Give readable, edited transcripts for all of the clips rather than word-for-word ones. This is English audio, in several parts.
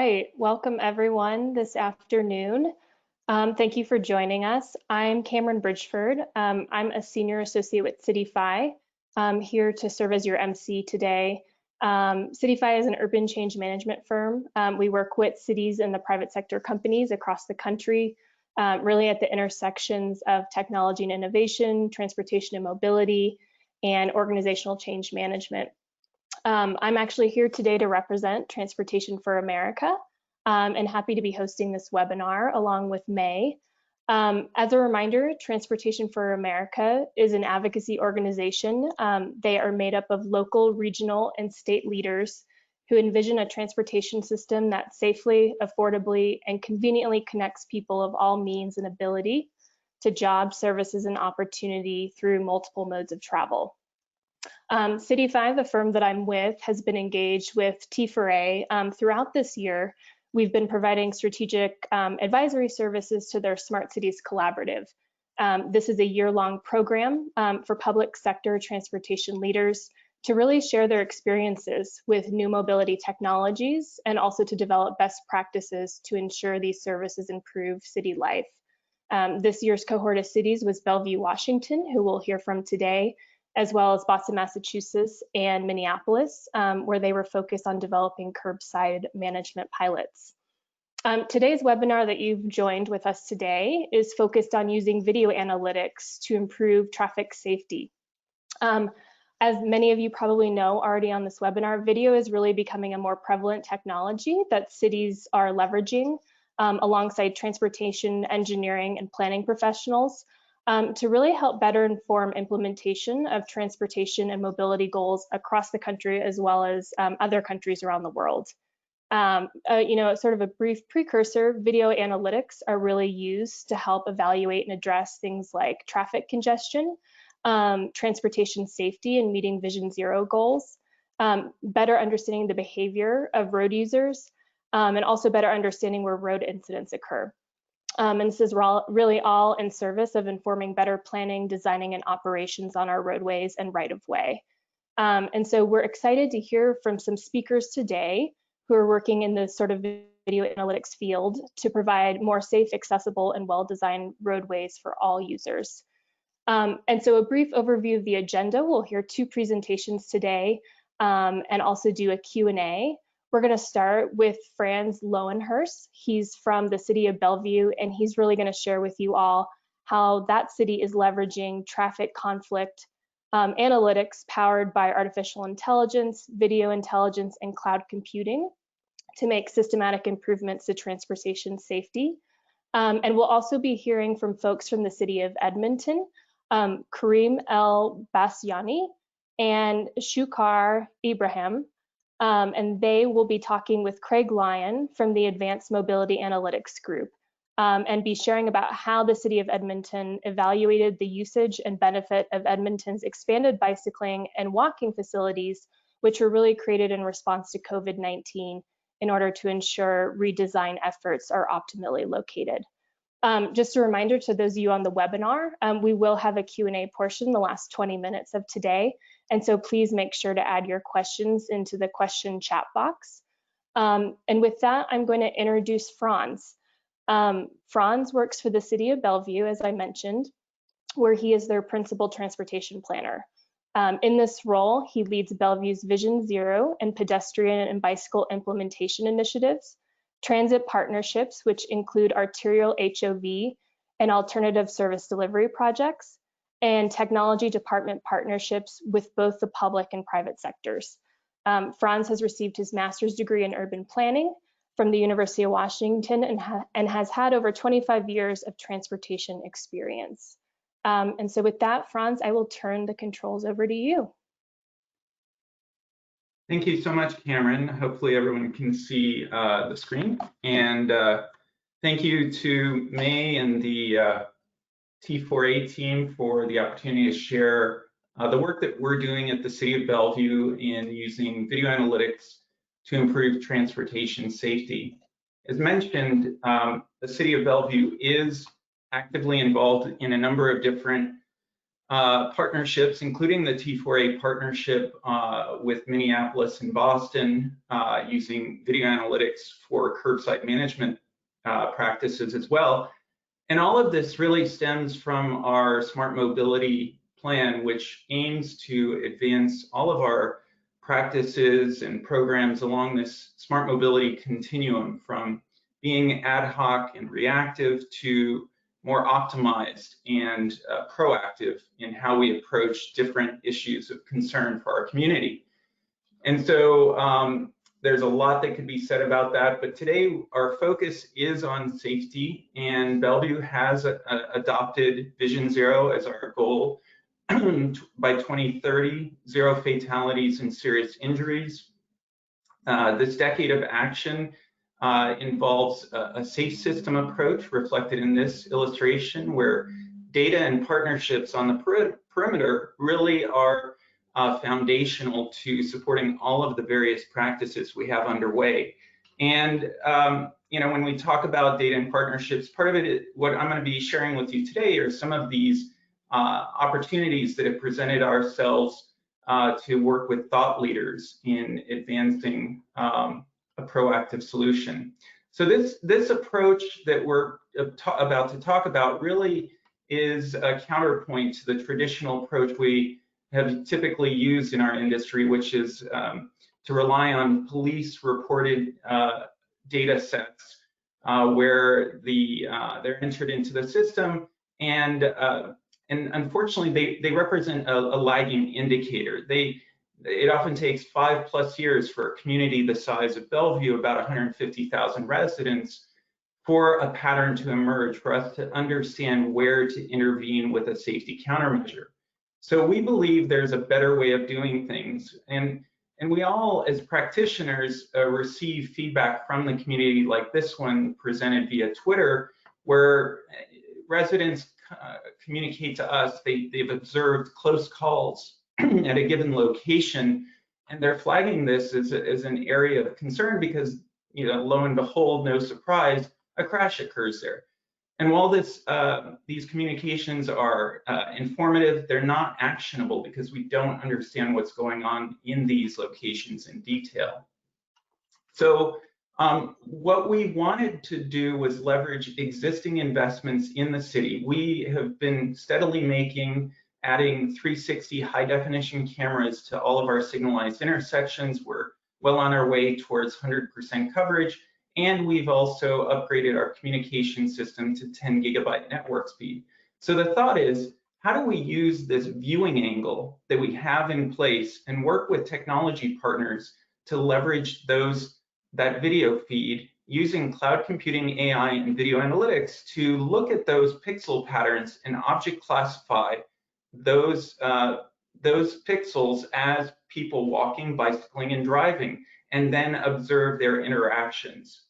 right, welcome everyone this afternoon. Thank you for joining us. I'm Cameron Bridgeford. I'm a senior associate with CityFi. I'm here to serve as your MC today. CityFi is an urban change management firm. We work with cities and the private sector companies across the country, really at the intersections of technology and innovation, transportation and mobility, and organizational change management. I'm actually here today to represent Transportation for America, and happy to be hosting this webinar along with May. As a reminder, Transportation for America is an advocacy organization. They are made up of local, regional, and state leaders who envision a transportation system that safely, affordably, and conveniently connects people of all means and ability to jobs, services, and opportunity through multiple modes of travel. CityFi, the firm that I'm with, has been engaged with T4A throughout this year. We've been providing strategic advisory services to their Smart Cities Collaborative. This is a year-long program for public sector transportation leaders to really share their experiences with new mobility technologies and also to develop best practices to ensure these services improve city life. This year's cohort of cities was Bellevue, Washington, who we'll hear from today, as well as Boston, Massachusetts, and Minneapolis, where they were focused on developing curbside management pilots. Today's webinar that you've joined with us today is focused on using video analytics to improve traffic safety. As many of you probably know already on this webinar, video is really becoming a more prevalent technology that cities are leveraging alongside transportation, engineering, and planning professionals to really help better inform implementation of transportation and mobility goals across the country as well as other countries around the world. Sort of a brief precursor, video analytics are really used to help evaluate and address things like traffic congestion, transportation safety and meeting Vision Zero goals, better understanding the behavior of road users, and also better understanding where road incidents occur. And this is really all in service of informing better planning, designing, and operations on our roadways and right-of-way. And so we're excited to hear from some speakers today who are working in the sort of video analytics field to provide more safe, accessible, and well-designed roadways for all users. And so a brief overview of the agenda. We'll hear two presentations today and also do a Q&A. We're going to start with Franz Loewenherz. He's from the City of Bellevue, and he's really going to share with you all how that city is leveraging traffic conflict analytics powered by artificial intelligence, video intelligence, and cloud computing to make systematic improvements to transportation safety. And we'll also be hearing from folks from the City of Edmonton, Karim El-Basyouny and Shewkar Ibrahim. And they will be talking with Craig Lyon from the Advanced Mobility Analytics Group and be sharing about how the City of Edmonton evaluated the usage and benefit of Edmonton's expanded bicycling and walking facilities, which were really created in response to COVID-19 in order to ensure redesign efforts are optimally located. Just a reminder to those of you on the webinar, we will have a Q&A portion the last 20 minutes of today. And so please make sure to add your questions into the question chat box. And with that, I'm going to introduce Franz. Franz works for the City of Bellevue, as I mentioned, where he is their principal transportation planner. In this role, he leads Bellevue's Vision Zero and pedestrian and bicycle implementation initiatives, transit partnerships, which include arterial HOV and alternative service delivery projects, and technology department partnerships with both the public and private sectors. Franz has received his master's degree in urban planning from the University of Washington and has had over 25 years of transportation experience. And so with that, Franz, I will turn the controls over to you. Thank you so much, Cameron. Hopefully everyone can see the screen. And thank you to May and the T4A team for the opportunity to share the work that we're doing at the City of Bellevue in using video analytics to improve transportation safety. As mentioned, the City of Bellevue is actively involved in a number of different partnerships, including the T4A partnership with Minneapolis and Boston, using video analytics for curbside management practices as well. And all of this really stems from our smart mobility plan, which aims to advance all of our practices and programs along this smart mobility continuum, from being ad hoc and reactive to more optimized and proactive in how we approach different issues of concern for our community. And so there's a lot that could be said about that, but today our focus is on safety, and Bellevue has adopted Vision Zero as our goal. By 2030, 0 fatalities and serious injuries. This decade of action involves a safe system approach reflected in this illustration, where data and partnerships on the perimeter really are foundational to supporting all of the various practices we have underway. And you know, when we talk about data and partnerships, part of it, what I'm going to be sharing with you today, are some of these opportunities that have presented ourselves to work with thought leaders in advancing a proactive solution. So this approach that we're about to talk about really is a counterpoint to the traditional approach we have typically used in our industry, which is to rely on police-reported data sets where they're entered into the system, and unfortunately, they represent a lagging indicator. It often takes 5+ years for a community the size of Bellevue, about 150,000 residents, for a pattern to emerge, for us to understand where to intervene with a safety countermeasure. So we believe there's a better way of doing things, and we all, as practitioners, receive feedback from the community, like this one presented via Twitter, where residents communicate to us they've observed close calls at a given location, and they're flagging this as an area of concern because, you know, lo and behold, no surprise, a crash occurs there. And while these communications are informative, they're not actionable because we don't understand what's going on in these locations in detail. So what we wanted to do was leverage existing investments in the city. We have been steadily adding 360 high definition cameras to all of our signalized intersections. We're well on our way towards 100% coverage, and we've also upgraded our communication system to 10 GB network speed. So the thought is, how do we use this viewing angle that we have in place and work with technology partners to leverage that video feed using cloud computing, AI, and video analytics to look at those pixel patterns and object classify those pixels as people walking, bicycling, and driving, and then observe their interactions.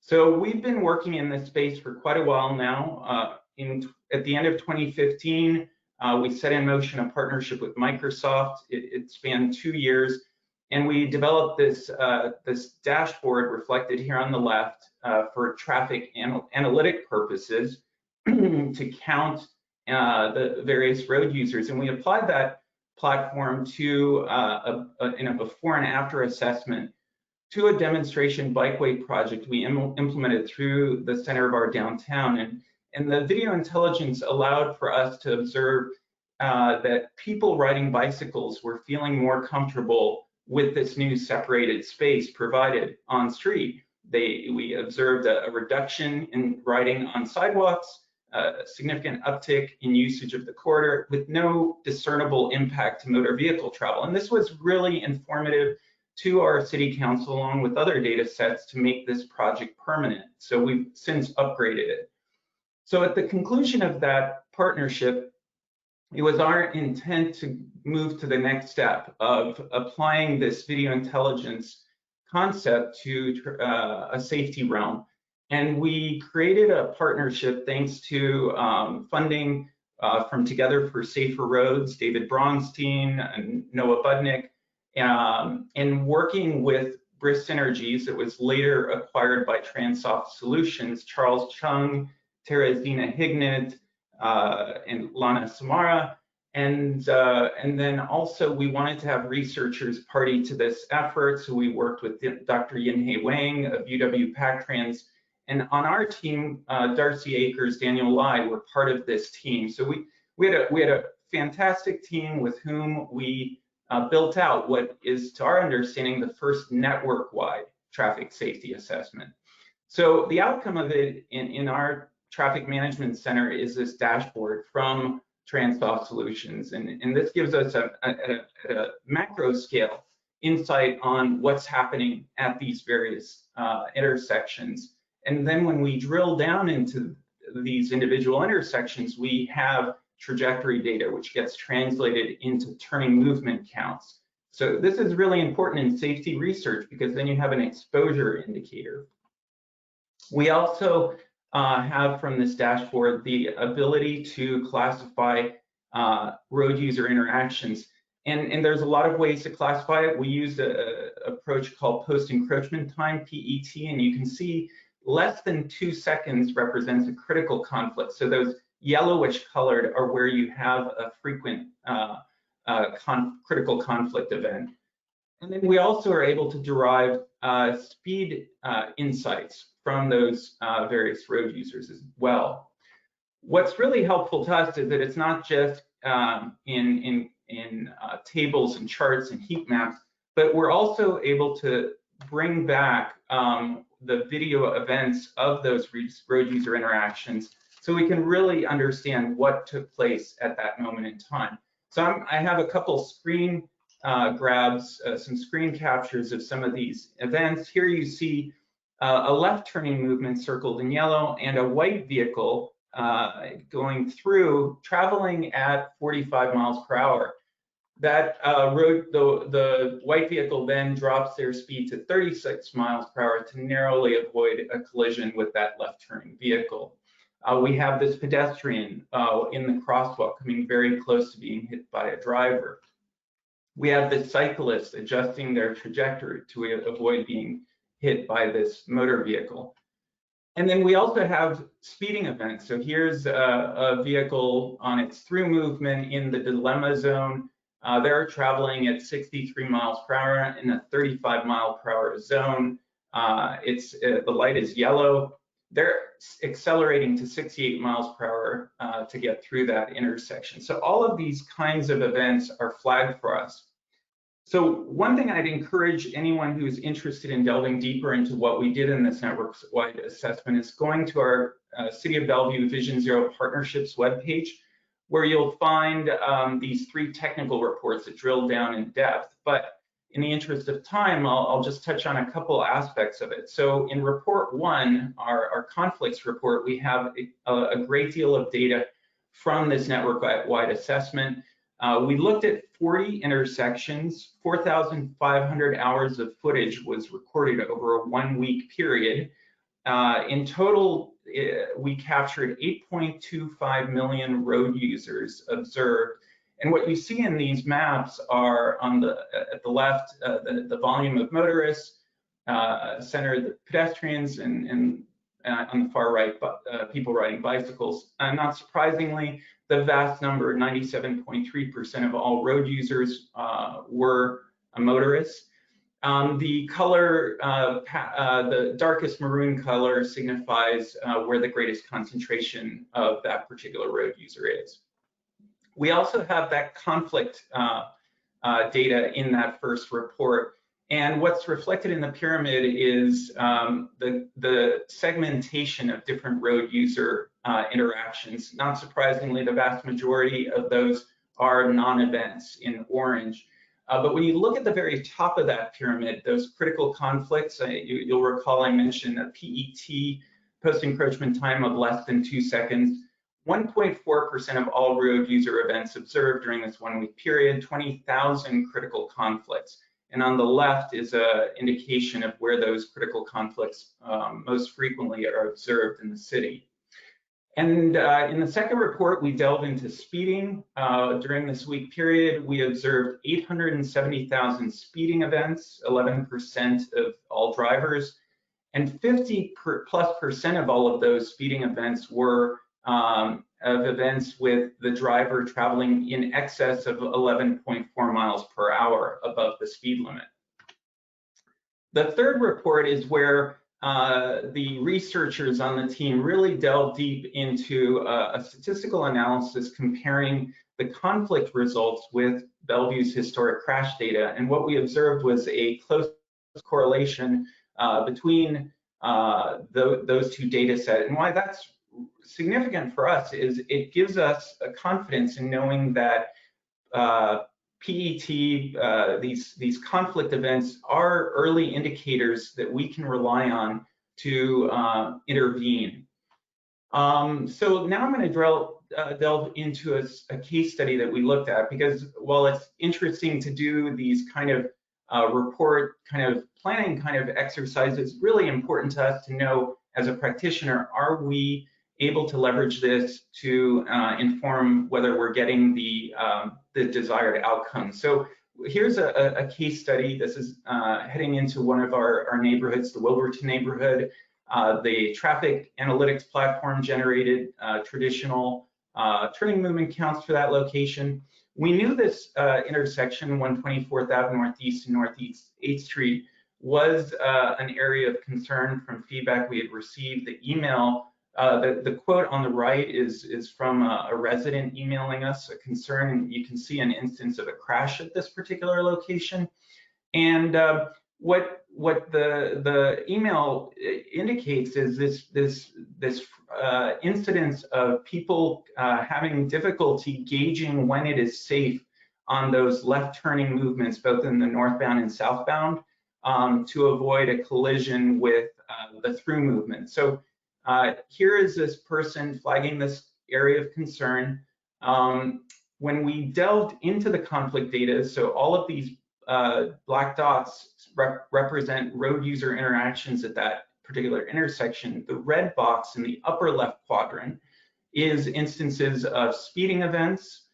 So we've been working in this space for quite a while now. At the end of 2015, we set in motion a partnership with Microsoft. It spanned 2 years. And we developed this dashboard reflected here on the left for traffic analytic purposes to count the various road users. And we applied that platform to a before and after assessment to a demonstration bikeway project we implemented through the center of our downtown. And the video intelligence allowed for us to observe that people riding bicycles were feeling more comfortable with this new separated space provided on street. We observed a reduction in riding on sidewalks, a significant uptick in usage of the corridor with no discernible impact to motor vehicle travel. And this was really informative to our city council, along with other data sets, to make this project permanent. So we've since upgraded it. So at the conclusion of that partnership, it was our intent to move to the next step of applying this video intelligence concept to a safety realm. And we created a partnership thanks to funding from Together for Safer Roads, David Bronstein and Noah Budnick, and working with Briss Synergies that was later acquired by Transoft Solutions, Charles Chung, Teresina Hignett, and Lana Samara, And then also we wanted to have researchers party to this effort, so we worked with Dr. Yinhei Wang of UW-Pac-Trans, and on our team, Darcy Akers, Daniel Lai were part of this team. So we had a fantastic team with whom we built out what is, to our understanding, the first network-wide traffic safety assessment. So the outcome of it in our traffic management center is this dashboard from TransSoft Solutions, and this gives us a macro scale insight on what's happening at these various intersections. And then when we drill down into these individual intersections, we have trajectory data, which gets translated into turning movement counts. So this is really important in safety research because then you have an exposure indicator. We also have from this dashboard the ability to classify road user interactions. And there's a lot of ways to classify it. We used an approach called post-encroachment time, PET, and you can see less than 2 seconds represents a critical conflict. So those yellowish colored are where you have a frequent critical conflict event. And then we also are able to derive speed insights from those various road users as well. What's really helpful to us is that it's not just in tables and charts and heat maps, but we're also able to bring back the video events of those road user interactions so we can really understand what took place at that moment in time. So I have a couple screen grabs, some screen captures of some of these events. Here you see a left turning movement circled in yellow and a white vehicle going through, traveling at 45 miles per hour. That the white vehicle then drops their speed to 36 miles per hour to narrowly avoid a collision with that left turning vehicle. We have this pedestrian in the crosswalk coming very close to being hit by a driver. We have the cyclist adjusting their trajectory to avoid being hit by this motor vehicle. And then we also have speeding events. So here's a vehicle on its through movement in the dilemma zone. They're traveling at 63 miles per hour in a 35 mile per hour zone. The light is yellow. They're accelerating to 68 miles per hour to get through that intersection. So all of these kinds of events are flagged for us. So one thing I'd encourage anyone who's interested in delving deeper into what we did in this network-wide assessment is going to our City of Bellevue Vision Zero Partnerships webpage, where you'll find these 3 technical reports that drill down in depth. But in the interest of time, I'll just touch on a couple aspects of it. So in report 1, our conflicts report, we have a great deal of data from this network-wide assessment. We looked at 40 intersections, 4,500 hours of footage was recorded over a 1-week period. In total, we captured 8.25 million road users observed. And what you see in these maps are at the left, the volume of motorists, center the pedestrians, and on the far right, people riding bicycles. Not surprisingly, the vast number, 97.3% of all road users were motorists. The color, the darkest maroon color signifies where the greatest concentration of that particular road user is. We also have that conflict data in that first report. And what's reflected in the pyramid is the segmentation of different road user interactions. Not surprisingly, the vast majority of those are non-events in orange. But when you look at the very top of that pyramid, those critical conflicts, you'll recall I mentioned a PET, post-encroachment time of less than 2 seconds. 1.4% of all road user events observed during this 1-week period, 20,000 critical conflicts. And on the left is an indication of where those critical conflicts most frequently are observed in the city. And in the second report, we delve into speeding. During this week period, we observed 870,000 speeding events, 11% of all drivers, and 50+% of all of those speeding events were of events with the driver traveling in excess of 11.4 miles per hour above the speed limit. The third report is where the researchers on the team really delved deep into a statistical analysis comparing the conflict results with Bellevue's historic crash data. And what we observed was a close correlation between those two data sets. And why that's significant for us is it gives us a confidence in knowing that PET, these conflict events are early indicators that we can rely on to intervene. So now I'm going to delve into a case study that we looked at, because while it's interesting to do these kind of report planning exercises, it's really important to us to know as a practitioner, are we able to leverage this to inform whether we're getting the desired outcome. So here's a case study. This is heading into one of our neighborhoods, the Wilburton neighborhood. The traffic analytics platform generated traditional turning movement counts for that location. We knew this intersection, 124th Avenue Northeast and Northeast 8th Street, was an area of concern from feedback we had received. The email, the quote on the right is from a resident emailing us a concern, and you can see an instance of a crash at this particular location. And what the email indicates is this incidence of people having difficulty gauging when it is safe on those left turning movements, both in the northbound and southbound, to avoid a collision with the through movement. So here is this person flagging this area of concern. When we delved into the conflict data, so all of these black dots represent road user interactions at that particular intersection. The red box in the upper left quadrant is instances of speeding events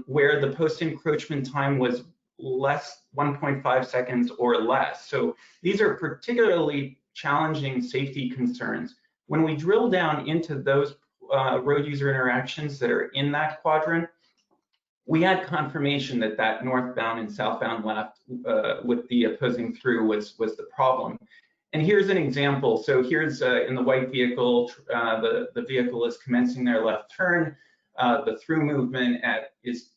where the post-encroachment time was less 1.5 seconds or less. So these are particularly challenging safety concerns. When we drill down into those road user interactions that are in that quadrant, we had confirmation that that northbound and southbound left with the opposing through was the problem. And here's an example. So here's in the white vehicle, the vehicle is commencing their left turn. The through movement is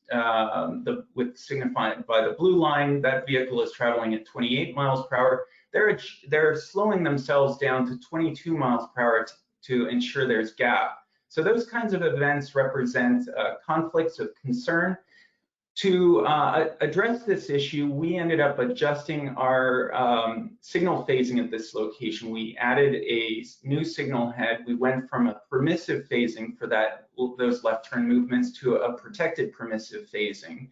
signified by the blue line. That vehicle is traveling at 28 miles per hour. They're slowing themselves down to 22 miles per hour to ensure there's gap. So those kinds of events represent conflicts of concern. To address this issue, we ended up adjusting our signal phasing at this location. We added a new signal head. We went from a permissive phasing for those left turn movements to a protected permissive phasing.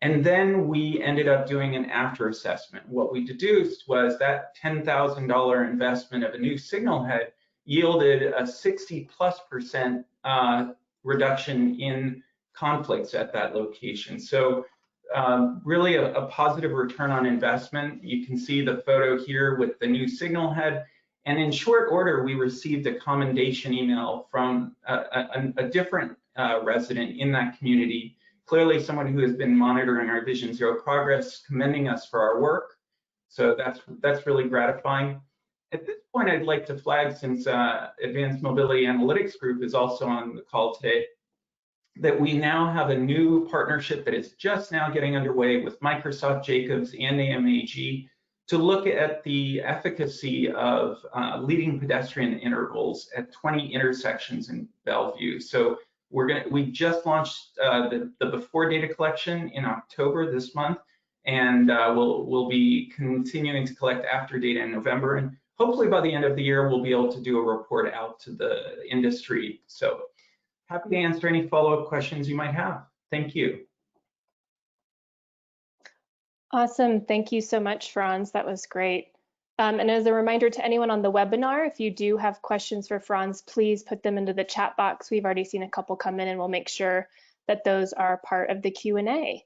And then we ended up doing an after assessment. What we deduced was that $10,000 investment of a new signal head yielded a 60+% reduction in conflicts at that location. So really a positive return on investment. You can see the photo here with the new signal head. And in short order, we received a commendation email from a different resident in that community, clearly someone who has been monitoring our Vision Zero progress, commending us for our work. So that's really gratifying. At this point, I'd like to flag, since Advanced Mobility Analytics Group is also on the call today, that we now have a new partnership that is just now getting underway with Microsoft, Jacobs, and AMAG to look at the efficacy of leading pedestrian intervals at 20 intersections in Bellevue. So we just launched the before data collection in October this month, and we'll be continuing to collect after data in November. And hopefully by the end of the year, we'll be able to do a report out to the industry. So happy to answer any follow-up questions you might have. Thank you. Awesome. Thank you so much, Franz. That was great. And as a reminder to anyone on the webinar, if you do have questions for Franz, please put them into the chat box. We've already seen a couple come in, and we'll make sure that those are part of the Q&A.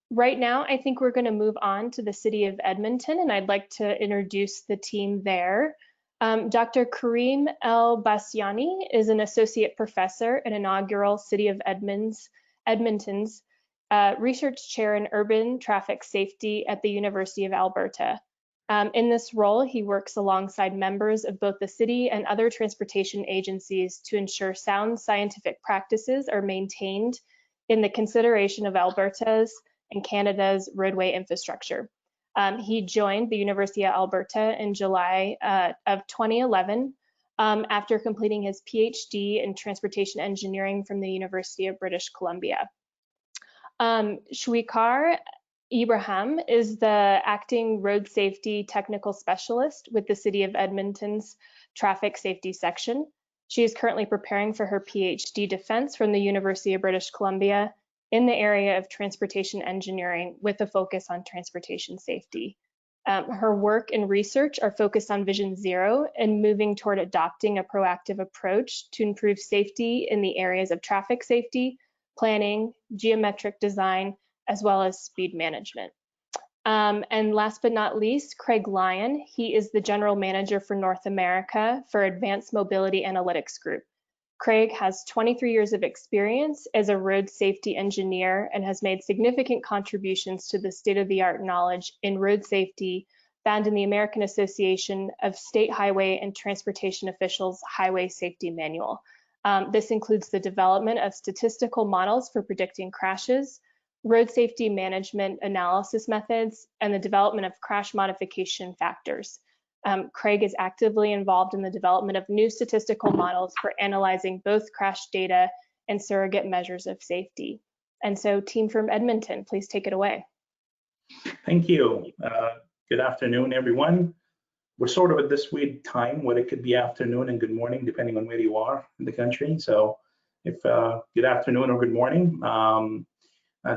Right now, I think we're going to move on to the City of Edmonton, and I'd like to introduce the team there. Dr. Karim El-Basyouny is an associate professor and inaugural City of Edmonton's research chair in urban traffic safety at the University of Alberta. In this role, he works alongside members of both the city and other transportation agencies to ensure sound scientific practices are maintained in the consideration of Alberta's and Canada's roadway infrastructure. He joined the University of Alberta in July of 2011 after completing his PhD in transportation engineering from the University of British Columbia. Shewkar Ibrahim is the acting road safety technical specialist with the City of Edmonton's traffic safety section. She is currently preparing for her PhD defense from the University of British Columbia in the area of transportation engineering with a focus on transportation safety. Her work and research are focused on Vision Zero and moving toward adopting a proactive approach to improve safety in the areas of traffic safety, planning, geometric design, as well as speed management. And last but not least, Craig Lyon. He is the General Manager for North America for Advanced Mobility Analytics Group. Craig has 23 years of experience as a road safety engineer and has made significant contributions to the state-of-the-art knowledge in road safety found in the American Association of State Highway and Transportation Officials Highway Safety Manual. This includes the development of statistical models for predicting crashes, road safety management analysis methods, and the development of crash modification factors. Craig is actively involved in the development of new statistical models for analyzing both crash data and surrogate measures of safety. And so, team from Edmonton, please take it away. Thank you. Good afternoon, everyone. We're sort of at this weird time where it could be afternoon and good morning, depending on where you are in the country. So if good afternoon or good morning.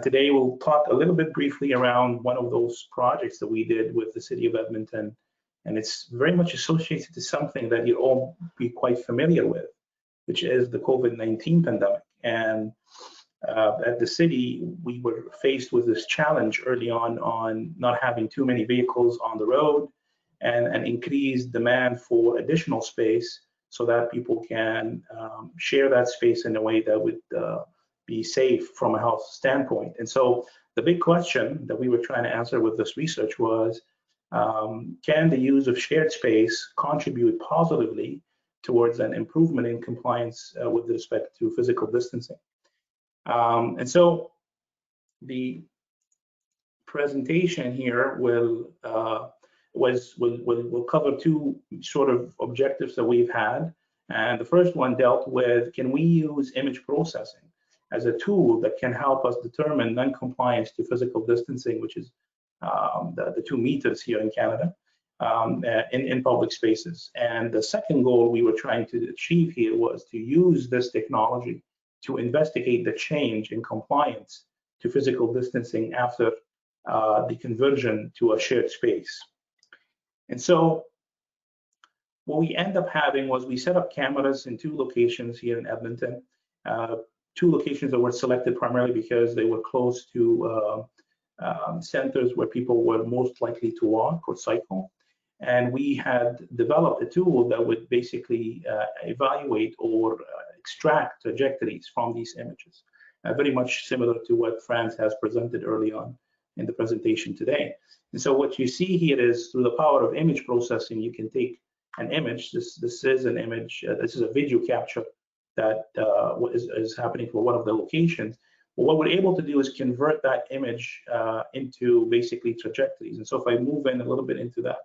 Today, we'll talk a little bit briefly around one of those projects that we did with the City of Edmonton. And it's very much associated to something that you'll all be quite familiar with, which is the COVID-19 pandemic. And at the city, we were faced with this challenge early on not having too many vehicles on the road and an increased demand for additional space so that people can share that space in a way that would be safe from a health standpoint. And so the big question that we were trying to answer with this research was, can the use of shared space contribute positively towards an improvement in compliance with respect to physical distancing? And so the presentation here will cover two sort of objectives that we've had. And the first one dealt with, can we use image processing as a tool that can help us determine non-compliance to physical distancing, which is the 2 meters here in Canada, in public spaces. And the second goal we were trying to achieve here was to use this technology to investigate the change in compliance to physical distancing after the conversion to a shared space. And so what we end up having was we set up cameras in 2 locations here in Edmonton, 2 locations that were selected primarily because they were close to centers where people were most likely to walk or cycle. And we had developed a tool that would basically evaluate or extract trajectories from these images, very much similar to what Franz has presented early on in the presentation today. And so what you see here is through the power of image processing, you can take an image. This is an image, this is a video capture that is happening for one of the locations. What we're able to do is convert that image into basically trajectories. And so if I move in a little bit into that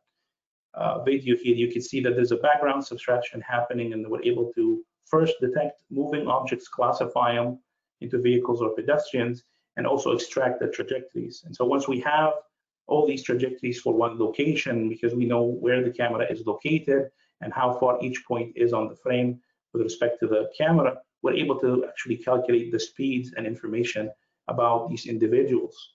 video here, you can see that there's a background subtraction happening, and we're able to first detect moving objects, classify them into vehicles or pedestrians, and also extract the trajectories. And so once we have all these trajectories for one location, because we know where the camera is located and how far each point is on the frame with respect to the camera, we're able to actually calculate the speeds and information about these individuals.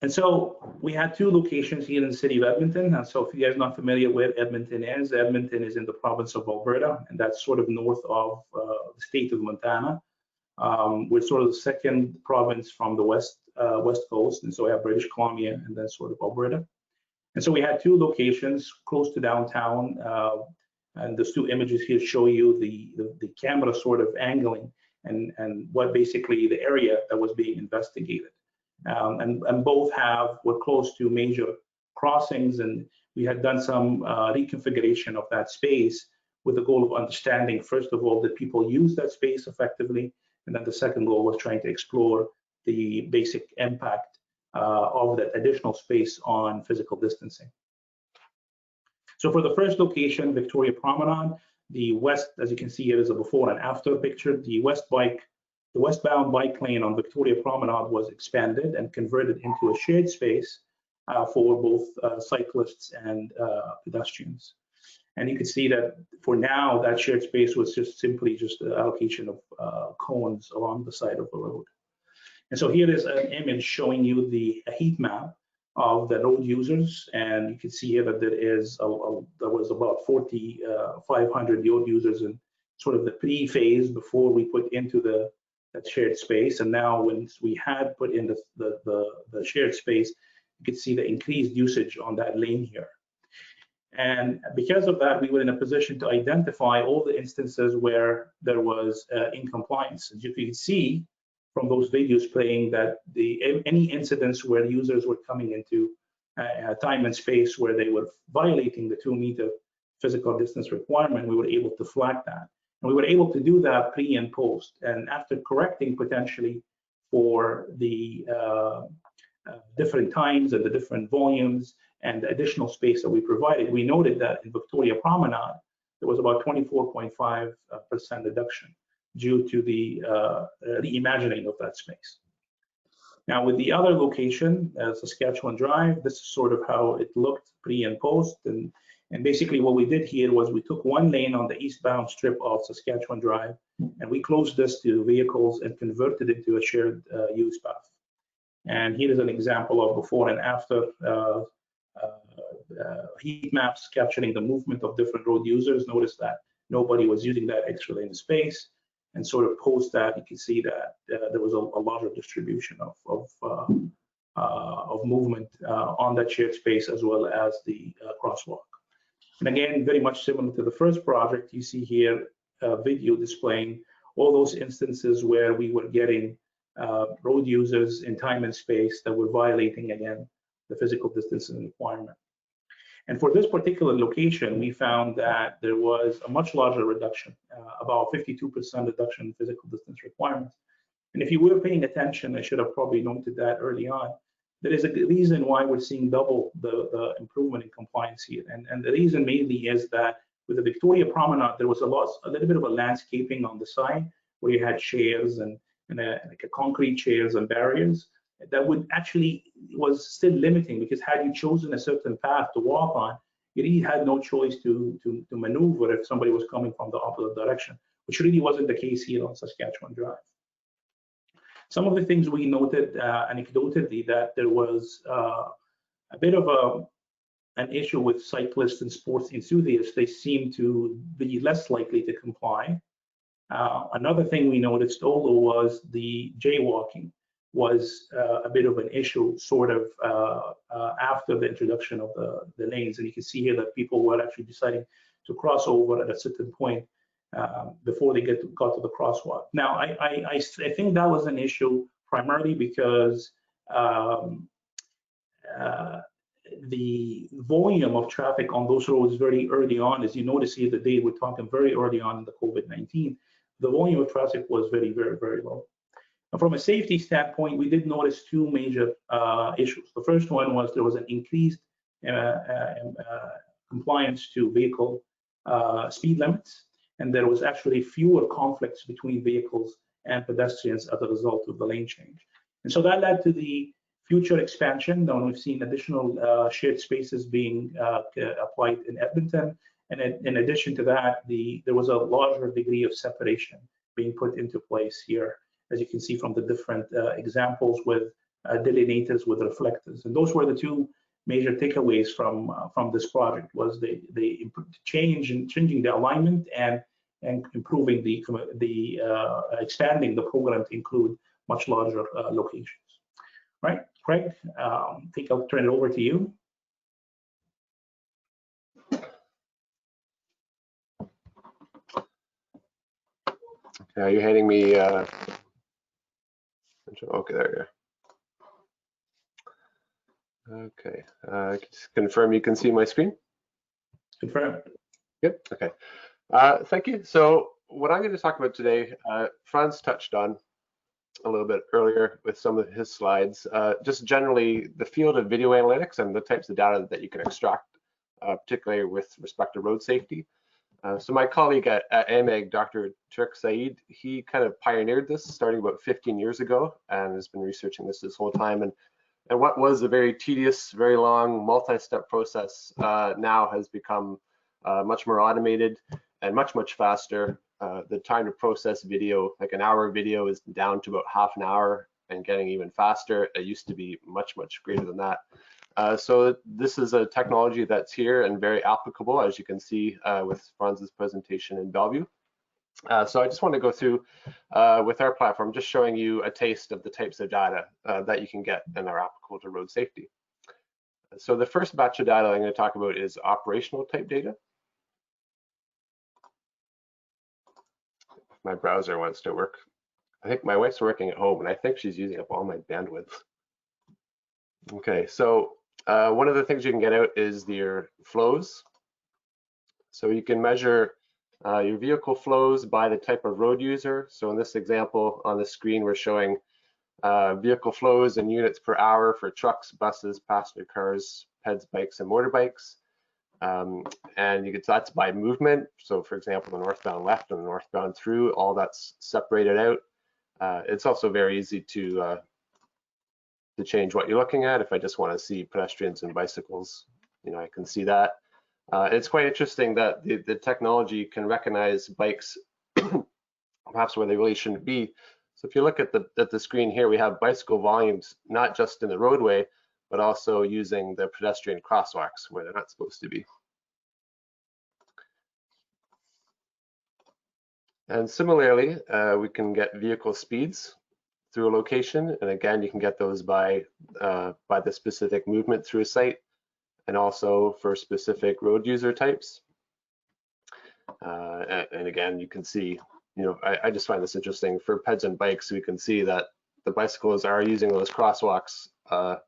And so we had 2 locations here in the city of Edmonton. And so if you guys are not familiar with Edmonton is in the province of Alberta, and that's sort of north of the state of Montana. We're sort of the second province from the west coast, and so we have British Columbia and then sort of Alberta. And so we had two locations close to downtown, and those two images here show you the camera sort of angling and what basically the area that was being investigated. And both were close to major crossings, and we had done some reconfiguration of that space with the goal of understanding, first of all, that people use that space effectively, and then the second goal was trying to explore the basic impact of that additional space on physical distancing. So for the first location, Victoria Promenade, the west, as you can see here, is a before and after picture. The westbound bike lane on Victoria Promenade was expanded and converted into a shared space for both cyclists and pedestrians. And you can see that for now, that shared space was simply the allocation of cones along the side of the road. And so here is an image showing you a heat map of the road users, and you can see here that there was about 4,500 road users in sort of the pre-phase before we put into that shared space. And now, when we had put in the shared space, you can see the increased usage on that lane here. And because of that, we were in a position to identify all the instances where there was incompliance. As you can see from those videos playing, that any incidents where users were coming into time and space where they were violating the 2-meter physical distance requirement, we were able to flag that. And we were able to do that pre and post. And after correcting potentially for the different times and the different volumes and the additional space that we provided, we noted that in Victoria Promenade, there was about 24.5% reduction due to the reimagining of that space. Now, with the other location, Saskatchewan Drive, this is sort of how it looked pre and post. And basically what we did here was we took one lane on the eastbound strip of Saskatchewan Drive, and we closed this to vehicles and converted it into a shared use path. And here is an example of before and after heat maps capturing the movement of different road users. Notice that nobody was using that extra lane space. And sort of post that, you can see that there was a larger distribution of movement on that shared space, as well as the crosswalk. And again, very much similar to the first project, you see here a video displaying all those instances where we were getting road users in time and space that were violating, again, the physical distancing requirement. And for this particular location, we found that there was a much larger reduction, about 52% reduction in physical distance requirements. And if you were paying attention, I should have probably noted that early on, there is a reason why we're seeing double the improvement in compliance here. And the reason mainly is that with the Victoria Promenade, there was a little bit of a landscaping on the side where you had chairs and like a concrete chairs and barriers that would actually was still limiting, because had you chosen a certain path to walk on, you really had no choice to maneuver if somebody was coming from the opposite direction, which really wasn't the case here on Saskatchewan Drive. Some of the things we noted anecdotally, that there was a bit of an issue with cyclists and sports enthusiasts. They seem to be less likely to comply. Another thing we noticed also was the jaywalking was a bit of an issue sort of after the introduction of the lanes. And you can see here that people were actually deciding to cross over at a certain point before they got to the crosswalk. Now, I think that was an issue primarily because the volume of traffic on those roads very early on, as you notice here, the day we're talking very early on in the COVID-19, the volume of traffic was very, very, very low. And from a safety standpoint, we did notice two major issues. The first one was there was an increased compliance to vehicle speed limits, and there was actually fewer conflicts between vehicles and pedestrians as a result of the lane change. And so that led to the future expansion. Now we've seen additional shared spaces being applied in Edmonton. And in addition to that, there was a larger degree of separation being put into place here, as you can see from the different examples with delineators with reflectors. And those were the two major takeaways from this project, was the changing the alignment and improving expanding the program to include much larger locations. Right, Craig, I think I'll turn it over to you. Okay, you're handing me, okay, there you go. Okay, just confirm you can see my screen? Confirm. Yep, okay. Thank you. So what I'm going to talk about today, Franz touched on a little bit earlier with some of his slides, just generally the field of video analytics and the types of data that you can extract, particularly with respect to road safety. So my colleague at AMEG, Dr. Turk Saeed, he kind of pioneered this starting about 15 years ago and has been researching this whole time. And what was a very tedious, very long, multi-step process now has become much more automated and much faster. The time to process video, like an hour video, is down to about half an hour and getting even faster. It used to be much greater than that. So this is a technology that's here and very applicable, as you can see with Franz's presentation in Bellevue. So I just want to go through with our platform, just showing you a taste of the types of data that you can get and are applicable to road safety. So the first batch of data I'm going to talk about is operational type data. My browser wants to work. I think my wife's working at home and I think she's using up all my bandwidth. Okay, so one of the things you can get out is your flows. So you can measure your vehicle flows by the type of road user. So in this example on the screen, we're showing vehicle flows in units per hour for trucks, buses, passenger cars, peds, bikes, and motorbikes. And you can, so that's by movement. So for example, the northbound left and the northbound through, all that's separated out. It's also very easy to change what you're looking at. If I just want to see pedestrians and bicycles, you know, I can see that. It's quite interesting that the technology can recognize bikes perhaps where they really shouldn't be. So if you look at the screen here, we have bicycle volumes, not just in the roadway, but also using the pedestrian crosswalks where they're not supposed to be. And similarly, we can get vehicle speeds through a location. And again, you can get those by the specific movement through a site, and also for specific road user types. And again, you can see, you know, I just find this interesting for peds and bikes. We can see that the bicycles are using those crosswalks,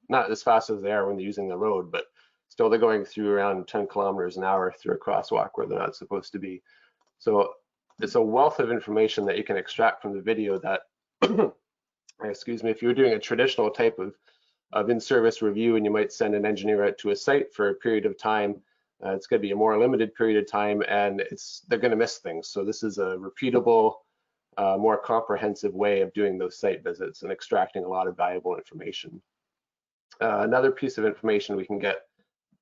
not as fast as they are when they're using the road, but still they're going through around 10 kilometers an hour through a crosswalk where they're not supposed to be. So it's a wealth of information that you can extract from the video that, excuse me, if you're doing a traditional type of in-service review and you might send an engineer out to a site for a period of time, it's going to be a more limited period of time and they're going to miss things. So this is a repeatable, more comprehensive way of doing those site visits and extracting a lot of valuable information. Another piece of information we can get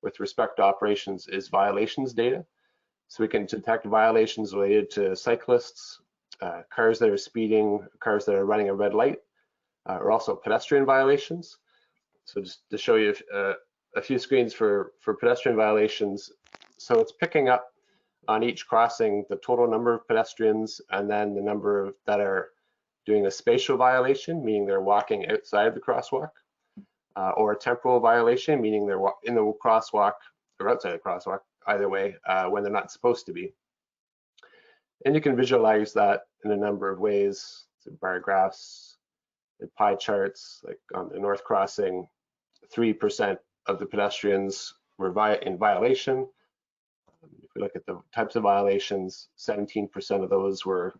with respect to operations is violations data. So we can detect violations related to cyclists, cars that are speeding, cars that are running a red light, or also pedestrian violations. So just to show you a few screens for pedestrian violations. So it's picking up on each crossing the total number of pedestrians and then the number that are doing a spatial violation, meaning they're walking outside of the crosswalk, or a temporal violation, meaning they're in the crosswalk or outside the crosswalk, either way, when they're not supposed to be. And you can visualize that in a number of ways, so bar graphs, pie charts, like on the north crossing, 3% of the pedestrians were in violation. If we look at the types of violations, 17% of those were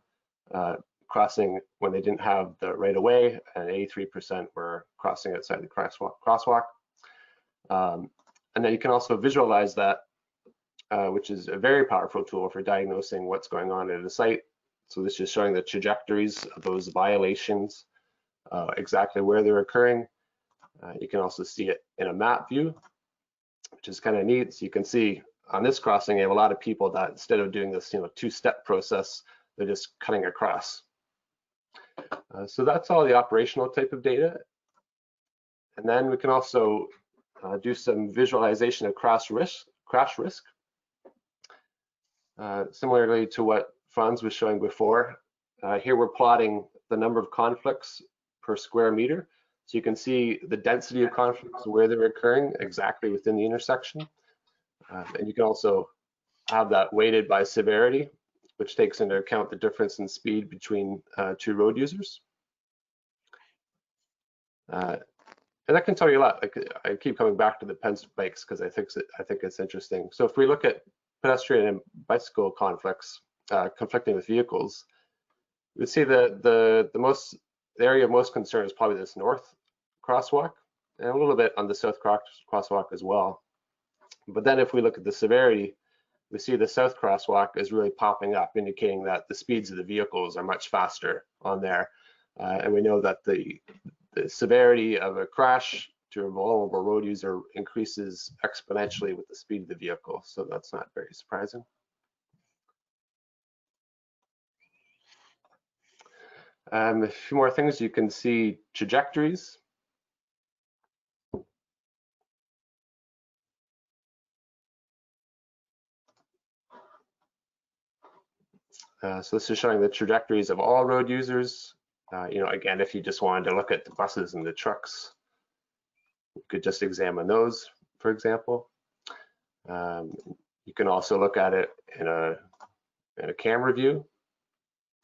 crossing when they didn't have the right of way, and 83% were crossing outside the crosswalk. And then you can also visualize that, which is a very powerful tool for diagnosing what's going on at a site. So this is showing the trajectories of those violations, exactly where they're occurring. You can also see it in a map view, which is kind of neat. So you can see on this crossing, you have a lot of people that instead of doing this, two-step process, they're just cutting across. So that's all the operational type of data. And then we can also do some visualization of crash risk. Similarly to what Franz was showing before, here we're plotting the number of conflicts per square meter. So you can see the density of conflicts, where they're occurring exactly within the intersection. And you can also have that weighted by severity, which takes into account the difference in speed between two road users. And that can tell you a lot. Like, I keep coming back to the peds bikes because I think it's interesting. So if we look at pedestrian and bicycle conflicts, conflicting with vehicles, we see the area of most concern is probably this north crosswalk, and a little bit on the south crosswalk as well. But then if we look at the severity, we see the south crosswalk is really popping up, indicating that the speeds of the vehicles are much faster on there. And we know that the severity of a crash to a vulnerable road user increases exponentially with the speed of the vehicle. So that's not very surprising. A few more things. You can see trajectories. So this is showing the trajectories of all road users. You know, again, if you just wanted to look at the buses and the trucks, you could just examine those, for example. You can also look at it in a camera view,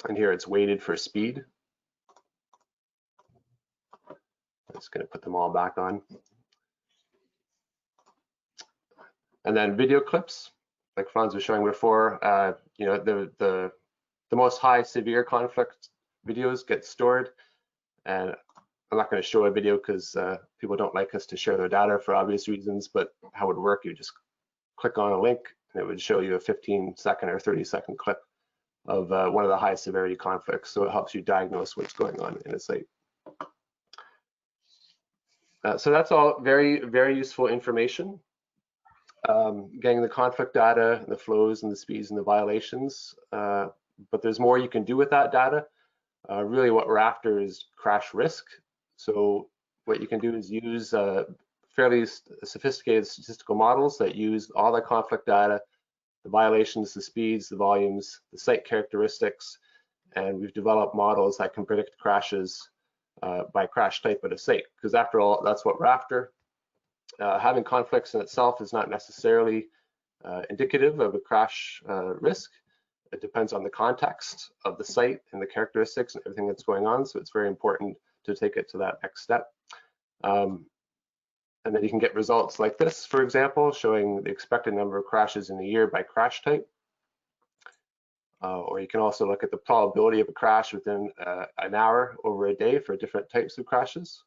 and here it's weighted for speed. I'm just going to put them all back on. And then video clips, like Franz was showing before. You know, the most high severe conflict videos get stored, and I'm not going to show a video because people don't like us to share their data for obvious reasons, but how it would work, you just click on a link and it would show you a 15-second or 30-second clip of one of the high severity conflicts. So it helps you diagnose what's going on in a site. So that's all very, very useful information. Getting the conflict data, the flows and the speeds and the violations, but there's more you can do with that data. Really what we're after is crash risk. So what you can do is use fairly sophisticated statistical models that use all the conflict data, the violations, the speeds, the volumes, the site characteristics, and we've developed models that can predict crashes by crash type at a site, because after all, that's what we're after. Having conflicts in itself is not necessarily indicative of a crash risk. It depends on the context of the site and the characteristics and everything that's going on. So it's very important to take it to that next step. And then you can get results like this, for example, showing the expected number of crashes in a year by crash type. Or you can also look at the probability of a crash within an hour over a day for different types of crashes.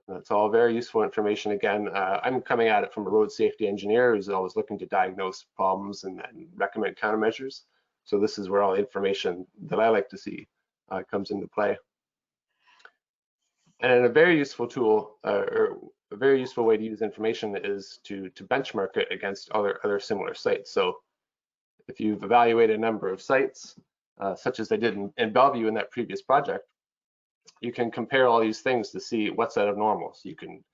That's all very useful information. Again, I'm coming at it from a road safety engineer who's always looking to diagnose problems and recommend countermeasures. So this is where all the information that I like to see comes into play. And a very useful tool, or a very useful way to use information is to benchmark it against other similar sites. So if you've evaluated a number of sites, such as I did in Bellevue in that previous project, you can compare all these things to see what's out of normal. So you can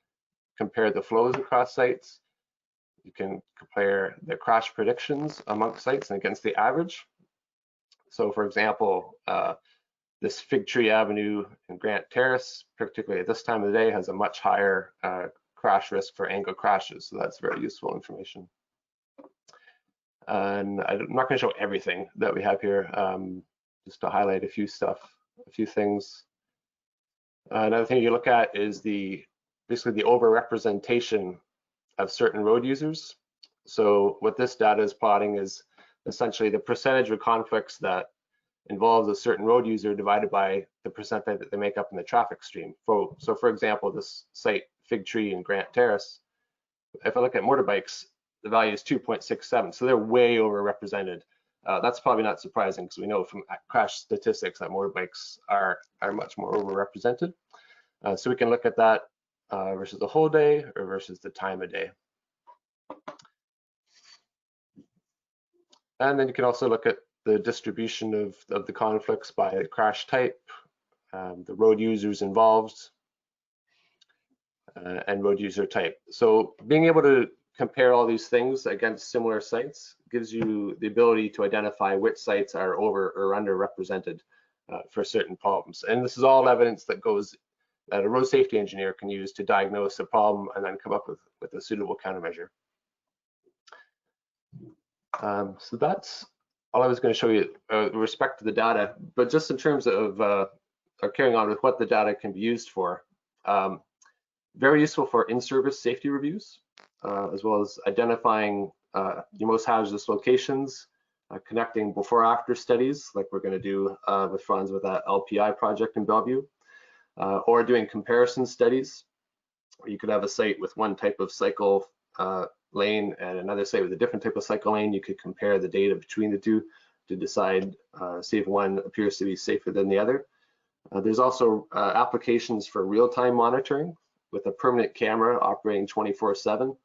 compare the flows across sites. You can compare the crash predictions amongst sites and against the average. So for example, this Fig Tree Avenue and Grant Terrace, particularly at this time of the day, has a much higher crash risk for angle crashes. So that's very useful information. And I'm not going to show everything that we have here, just to highlight a few things. Another thing you look at is basically the overrepresentation of certain road users. So what this data is plotting is essentially the percentage of conflicts that involves a certain road user divided by the percent that they make up in the traffic stream. So for example, this site, Fig Tree and Grant Terrace, if I look at motorbikes, the value is 2.67, so they're way overrepresented. That's probably not surprising because we know from crash statistics that motorbikes are much more overrepresented. So we can look at that versus the whole day or versus the time of day. And then you can also look at the distribution of the conflicts by crash type, the road users involved, and road user type. So being able to compare all these things against similar sites gives you the ability to identify which sites are over or underrepresented for certain problems. And this is all evidence that a road safety engineer can use to diagnose a problem and then come up with a suitable countermeasure. So that's all I was going to show you with respect to the data, but just in terms of carrying on with what the data can be used for. Very useful for in-service safety reviews, as well as identifying your most hazardous locations, connecting before-after studies, like we're going to do with Franz with that LPI project in Bellevue, or doing comparison studies, where you could have a site with one type of cycle lane and another site with a different type of cycle lane. You could compare the data between the two to decide, see if one appears to be safer than the other. There's also applications for real-time monitoring with a permanent camera operating 24/7.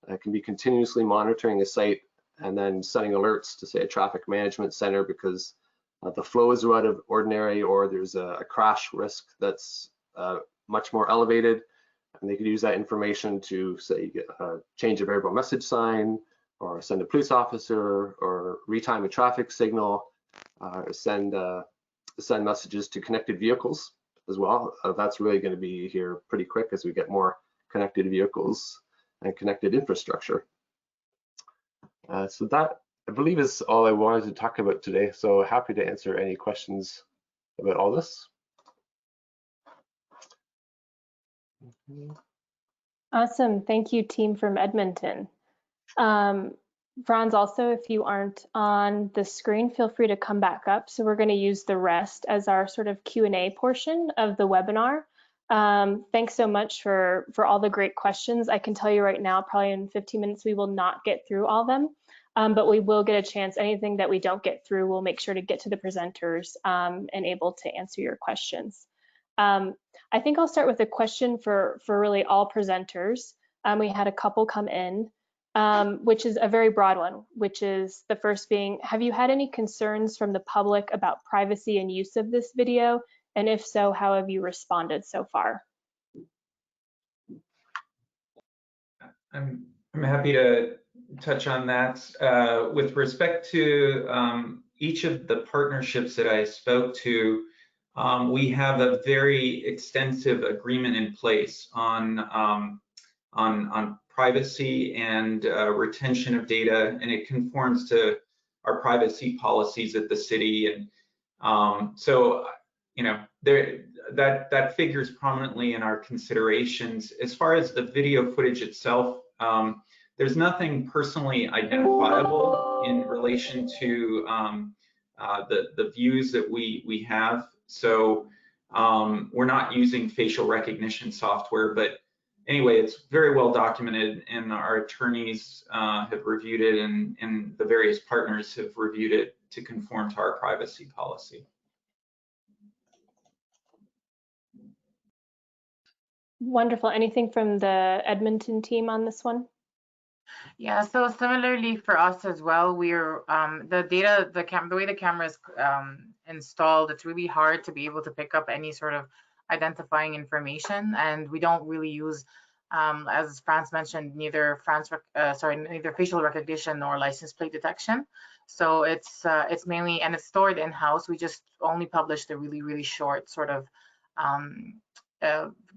It can be continuously monitoring a site and then sending alerts to, say, a traffic management center because the flows are out of ordinary, or there's a crash risk that's much more elevated. And they could use that information to, say, change a variable message sign, or send a police officer, or retime a traffic signal, or send messages to connected vehicles as well. That's really going to be here pretty quick as we get more connected vehicles and connected infrastructure. So that, I believe, is all I wanted to talk about today. So happy to answer any questions about all this. Awesome. Thank you, team from Edmonton. Franz, also, if you aren't on the screen, feel free to come back up. So we're going to use the rest as our sort of Q&A portion of the webinar. Thanks so much for all the great questions. I can tell you right now, probably in 15 minutes, we will not get through all of them, but we will get a chance. Anything that we don't get through, we'll make sure to get to the presenters and able to answer your questions. I think I'll start with a question for really all presenters. We had a couple come in, which is a very broad one, which is the first being, have you had any concerns from the public about privacy and use of this video? And if so, how have you responded so far? I'm happy to touch on that. With respect to each of the partnerships that I spoke to, we have a very extensive agreement in place on privacy and retention of data, and it conforms to our privacy policies at the city. And so, you know, that figures prominently in our considerations. As far as the video footage itself, there's nothing personally identifiable in relation to the views that we have. So we're not using facial recognition software, but anyway, it's very well documented, and our attorneys have reviewed it, and the various partners have reviewed it to conform to our privacy policy. Wonderful. Anything from the Edmonton team on this one? Yeah, so similarly for us as well, we're the way the camera is installed, it's really hard to be able to pick up any sort of identifying information, and we don't really use, as Franz mentioned, neither facial recognition nor license plate detection. So it's mainly, and it's stored in-house. We just only publish the really short sort of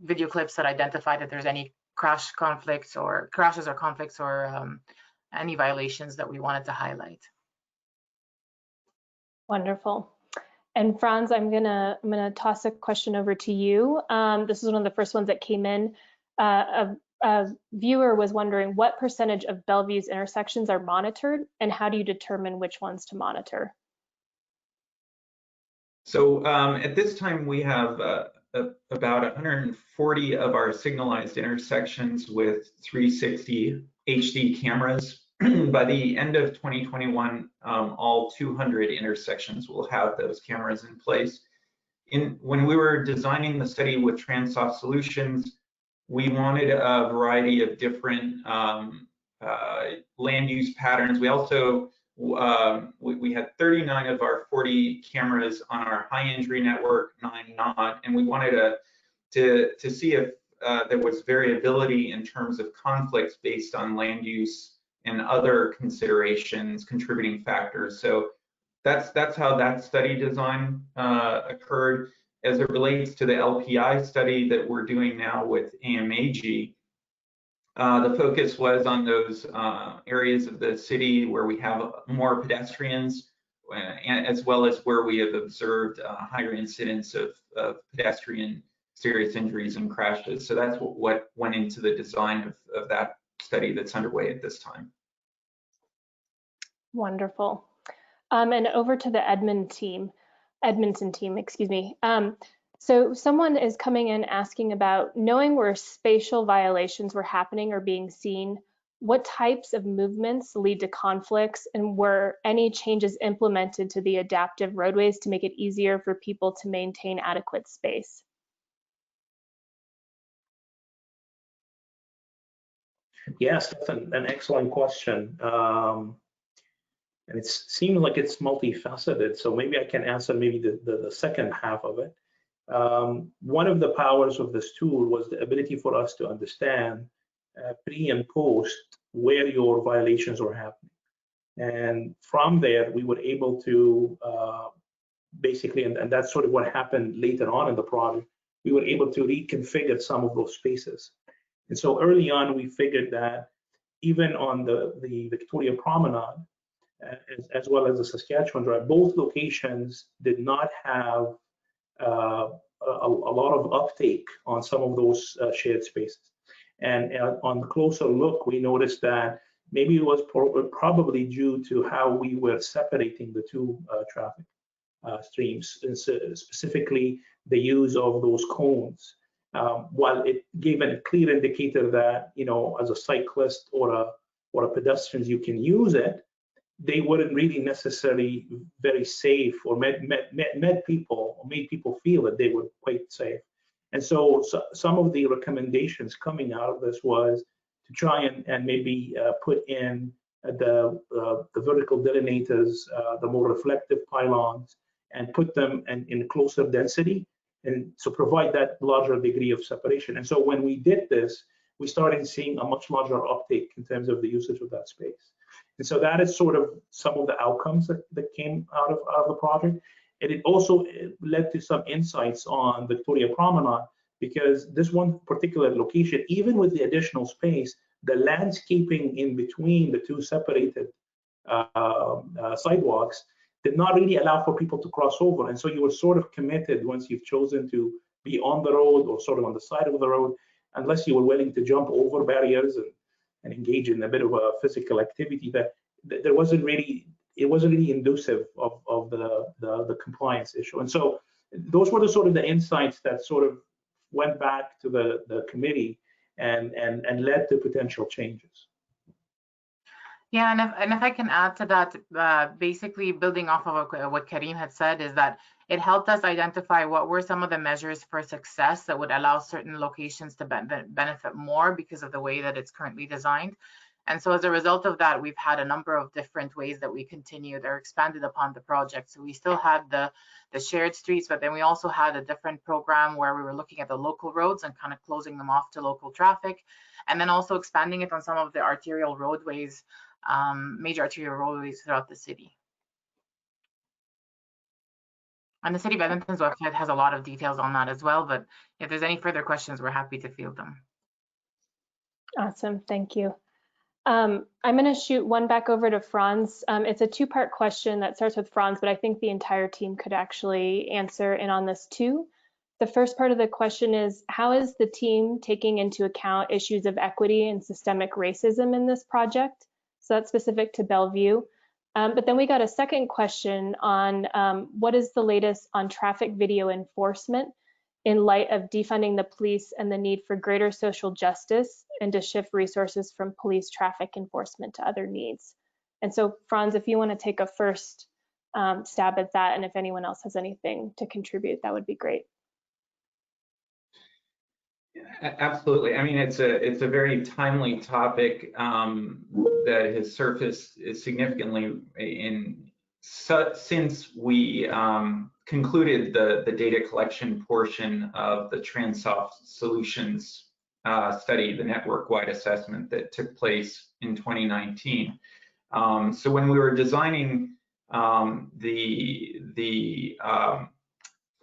video clips that identify that there's any crashes or conflicts or any violations that we wanted to highlight. Wonderful. And Franz, I'm gonna toss a question over to you. This is one of the first ones that came in. A viewer was wondering what percentage of Bellevue's intersections are monitored, and how do you determine which ones to monitor? So at this time, we have about 140 of our signalized intersections with 360 HD cameras. By the end of 2021, all 200 intersections will have those cameras in place. When we were designing the study with TransSoft Solutions, we wanted a variety of different land use patterns. We also we had 39 of our 40 cameras on our high injury network, 9 not, and we wanted to see if there was variability in terms of conflicts based on land use and other considerations, contributing factors. So that's how that study design occurred. As it relates to the LPI study that we're doing now with AMAG, the focus was on those areas of the city where we have more pedestrians, and as well as where we have observed higher incidence of pedestrian serious injuries and crashes. So that's what went into the design of that study that's underway at this time. Wonderful. And over to the Edmonton team, excuse me. So someone is coming in asking about knowing where spatial violations were happening or being seen, what types of movements lead to conflicts, and were any changes implemented to the adaptive roadways to make it easier for people to maintain adequate space? Yes, that's an excellent question. And it seems like it's multifaceted, so maybe I can answer maybe the second half of it. One of the powers of this tool was the ability for us to understand pre and post where your violations were happening. And from there, we were able to basically, and that's sort of what happened later on in the project, we were able to reconfigure some of those spaces. And so early on, we figured that even on the Victoria Promenade, as well as the Saskatchewan Drive, both locations did not have a lot of uptake on some of those shared spaces. And on the closer look, we noticed that maybe it was probably due to how we were separating the two traffic streams, specifically the use of those cones. While it gave a clear indicator that, you know, as a cyclist or a pedestrian, you can use it, they weren't really necessarily very safe or made people feel that they were quite safe. And so some of the recommendations coming out of this was to try and maybe put in the vertical delineators, the more reflective pylons, and put them in closer density, and so provide that larger degree of separation. And so when we did this, we started seeing a much larger uptake in terms of the usage of that space. And so that is sort of some of the outcomes that came out of the project. And it also led to some insights on Victoria Promenade, because this one particular location, even with the additional space, the landscaping in between the two separated sidewalks did not really allow for people to cross over. And so you were sort of committed once you've chosen to be on the road or sort of on the side of the road, unless you were willing to jump over barriers and engage in a bit of a physical activity, that it wasn't really inducive of the compliance issue. And so those were the sort of the insights that sort of went back to the committee and led to potential changes. Yeah, and if I can add to that, basically building off of what Karim had said, is that it helped us identify what were some of the measures for success that would allow certain locations to benefit more because of the way that it's currently designed. And so as a result of that, we've had a number of different ways that we continued or expanded upon the project. So we still had the shared streets, but then we also had a different program where we were looking at the local roads and kind of closing them off to local traffic, and then also expanding it on some of the arterial roadways, major arterial roadways throughout the city. And the City of Edmonton's website has a lot of details on that as well, but if there's any further questions, we're happy to field them. Awesome, thank you. I'm going to shoot one back over to Franz. It's a two-part question that starts with Franz, but I think the entire team could actually answer in on this too. The first part of the question is, how is the team taking into account issues of equity and systemic racism in this project? So that's specific to Bellevue. But then we got a second question on what is the latest on traffic video enforcement in light of defunding the police and the need for greater social justice and to shift resources from police traffic enforcement to other needs. And so Franz, if you want to take a first stab at that, and if anyone else has anything to contribute, that would be great. Absolutely. I mean, it's a very timely topic that has surfaced significantly since we concluded the data collection portion of the TransSoft Solutions study, the network-wide assessment that took place in 2019. So when we were designing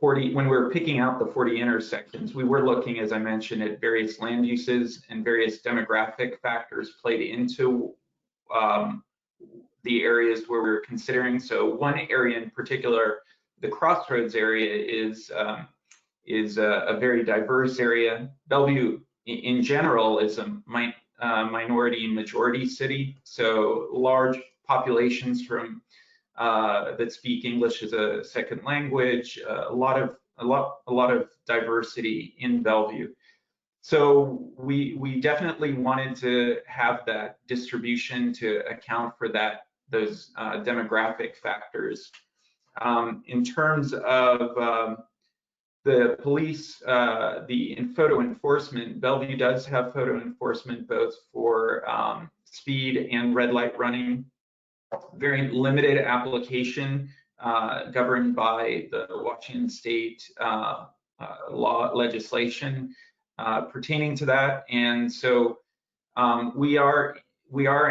when we were picking out the 40 intersections, we were looking, as I mentioned, at various land uses, and various demographic factors played into the areas where we're considering. So one area in particular, the Crossroads area, is a very diverse area. Bellevue in general is a minority majority city, so large populations from that speak English as a second language, a lot of diversity in Bellevue. So we definitely wanted to have that distribution to account for those demographic factors. In terms of the police, the photo enforcement, Bellevue does have photo enforcement both for speed and red light running. Very limited application governed by the Washington State law legislation pertaining to that, and so we are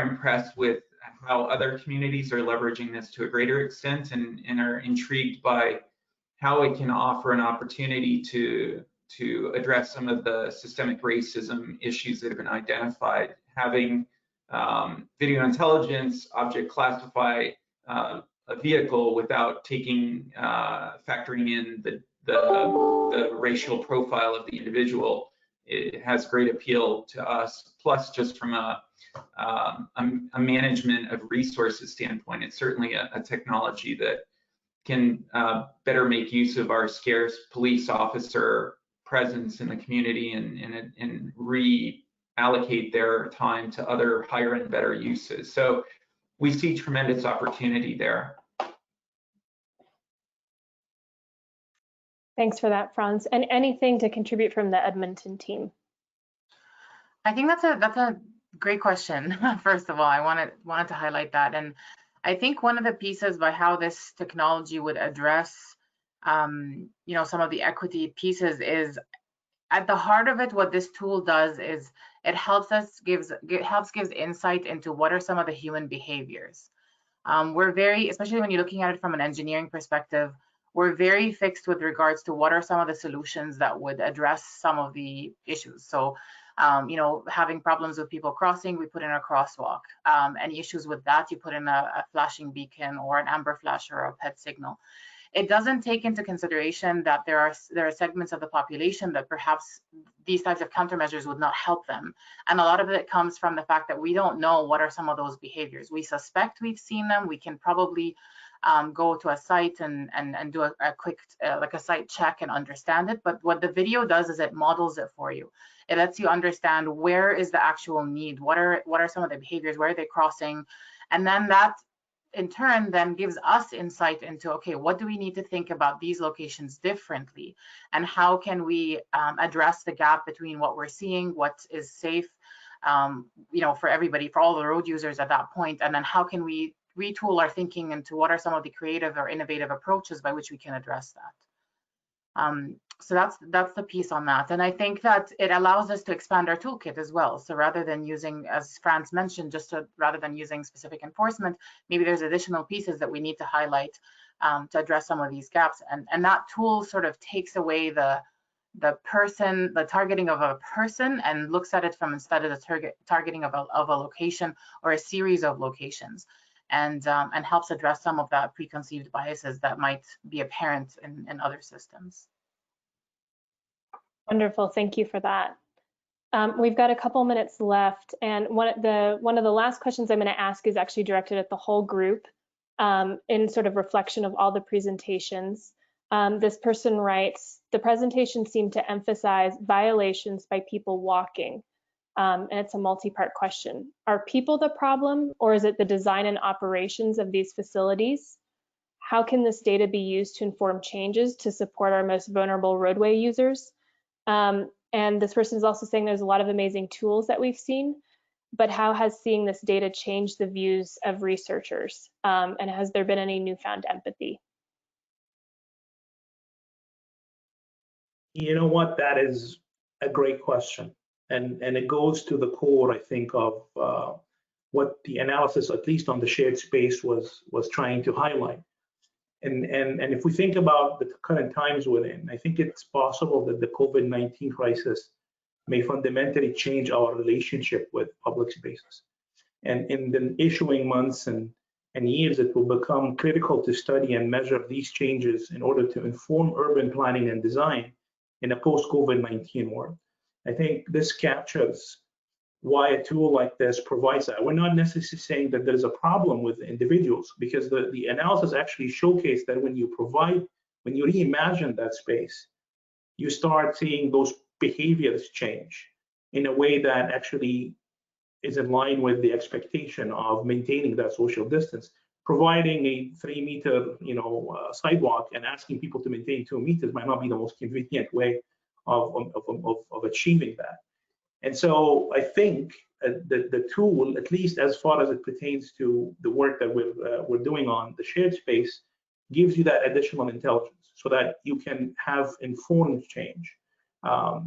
impressed with how other communities are leveraging this to a greater extent, and are intrigued by how it can offer an opportunity to address some of the systemic racism issues that have been identified. Having video intelligence object classify a vehicle without factoring in the racial profile of the individual, it has great appeal to us. Plus, just from a management of resources standpoint, it's certainly a technology that can better make use of our scarce police officer presence in the community and reallocate their time to other higher and better uses. So we see tremendous opportunity there. Thanks for that, Franz. And anything to contribute from the Edmonton team? I think that's a great question. First of all, I wanted to highlight that, and I think one of the pieces by how this technology would address, some of the equity pieces is at the heart of it. What this tool does is it gives insight into what are some of the human behaviors. We're especially when you're looking at it from an engineering perspective, we're very fixed with regards to what are some of the solutions that would address some of the issues. So, having problems with people crossing, we put in a crosswalk. Any issues with that, you put in a flashing beacon or an amber flash or a PET signal. It doesn't take into consideration that there are segments of the population that perhaps these types of countermeasures would not help them. And a lot of it comes from the fact that we don't know what are some of those behaviors. We suspect we've seen them. We can probably go to a site and do a quick like a site check and understand it. But what the video does is it models it for you. It lets you understand where is the actual need, what are some of the behaviors, where are they crossing, and then that in turn then gives us insight into, okay, what do we need to think about these locations differently, and how can we address the gap between what we're seeing, what is safe, for everybody, for all the road users at that point, and then how can we retool our thinking into what are some of the creative or innovative approaches by which we can address that. So that's the piece on that. And I think that it allows us to expand our toolkit as well. So rather than using, as Franz mentioned, rather than using specific enforcement, maybe there's additional pieces that we need to highlight to address some of these gaps. And that tool sort of takes away the targeting of a person and looks at it from instead of the targeting of a location or a series of locations. And helps address some of that preconceived biases that might be apparent in other systems. Wonderful, thank you for that. We've got a couple minutes left, and one of the last questions I'm going to ask is actually directed at the whole group in sort of reflection of all the presentations. This person writes, the presentation seemed to emphasize violations by people walking. And it's a multi-part question. Are people the problem, or is it the design and operations of these facilities? How can this data be used to inform changes to support our most vulnerable roadway users? And this person is also saying there's a lot of amazing tools that we've seen, but how has seeing this data changed the views of researchers? And has there been any newfound empathy? You know what, that is a great question. And it goes to the core, I think, of what the analysis, at least on the shared space, was trying to highlight. And if we think about the current times we're in, I think it's possible that the COVID-19 crisis may fundamentally change our relationship with public spaces. And in the issuing months and and years, it will become critical to study and measure these changes in order to inform urban planning and design in a post-COVID-19 world. I think this captures why a tool like this provides that. We're not necessarily saying that there's a problem with individuals, because the analysis actually showcased that when you reimagine that space, you start seeing those behaviors change in a way that actually is in line with the expectation of maintaining that social distance. Providing a 3-meter, sidewalk and asking people to maintain 2 meters might not be the most convenient way of achieving that. And so I think the tool, at least as far as it pertains to the work that we're doing on the shared space, gives you that additional intelligence so that you can have informed change,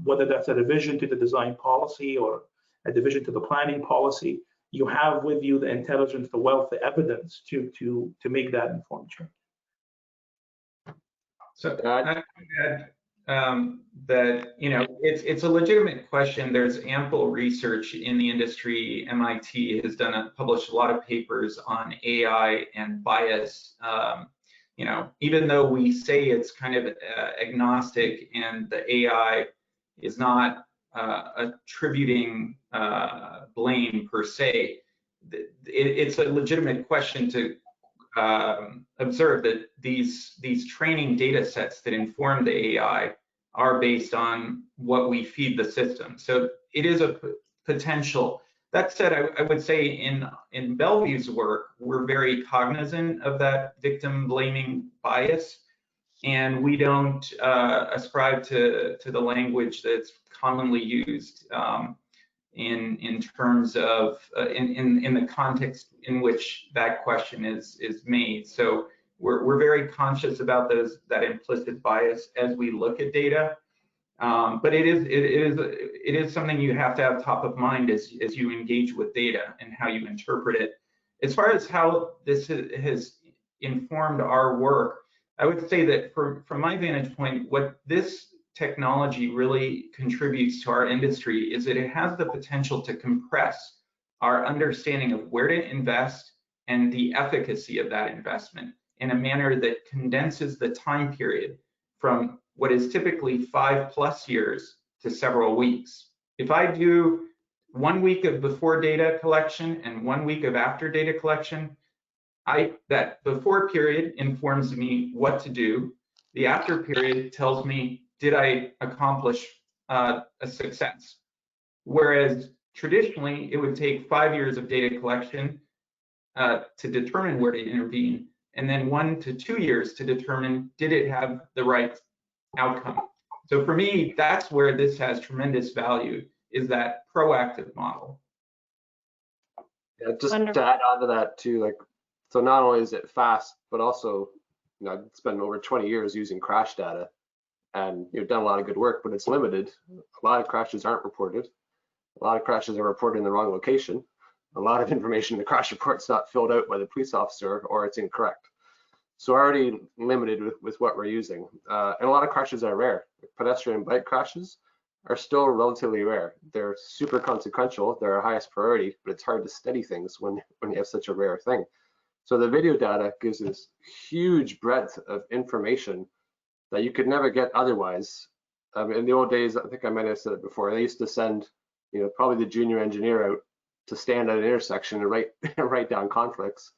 whether that's a revision to the design policy or a division to the planning policy. You have with you the intelligence, the wealth, the evidence to make that informed change. So I would add that it's a legitimate question. There's ample research in the industry. MIT has published a lot of papers on AI and bias. Even though we say it's kind of agnostic and the AI is not attributing blame per se, it's a legitimate question to observe that these training data sets that inform the AI are based on what we feed the system. So it is a potential. That said, I would say in Bellevue's work, we're very cognizant of that victim blaming bias, and we don't ascribe to the language that's commonly used in terms of in the context in which that question is made. So we're very conscious about that implicit bias as we look at data, but it is something you have to have top of mind as you engage with data and how you interpret it. As far as how this has informed our work, I would say that from my vantage point, what this technology really contributes to our industry is that it has the potential to compress our understanding of where to invest and the efficacy of that investment in a manner that condenses the time period from what is typically 5+ years to several weeks. If I do 1 week of before data collection and 1 week of after data collection, that before period informs me what to do. The after period tells me, did I accomplish a success? Whereas traditionally, it would take 5 years of data collection to determine where to intervene, and then 1 to 2 years to determine, did it have the right outcome? So for me, that's where this has tremendous value, is that proactive model. Yeah, just to add on to that too, so not only is it fast, but also, I've spent over 20 years using crash data, and you've done a lot of good work, but it's limited. A lot of crashes aren't reported. A lot of crashes are reported in the wrong location. A lot of information in the crash report's not filled out by the police officer, or it's incorrect. So already limited with what we're using. And a lot of crashes are rare. Pedestrian bike crashes are still relatively rare. They're super consequential. They're our highest priority, but it's hard to study things when you have such a rare thing. So the video data gives us huge breadth of information that you could never get otherwise. In the old days, I think I might have said it before, they used to send, probably the junior engineer out to stand at an intersection and write down conflicts.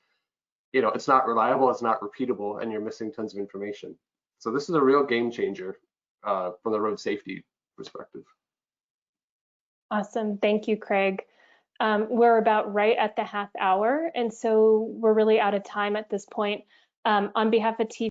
It's not reliable, it's not repeatable, and you're missing tons of information. So this is a real game changer from the road safety perspective. Awesome, thank you, Craig. We're about right at the half hour, and so we're really out of time at this point. On behalf of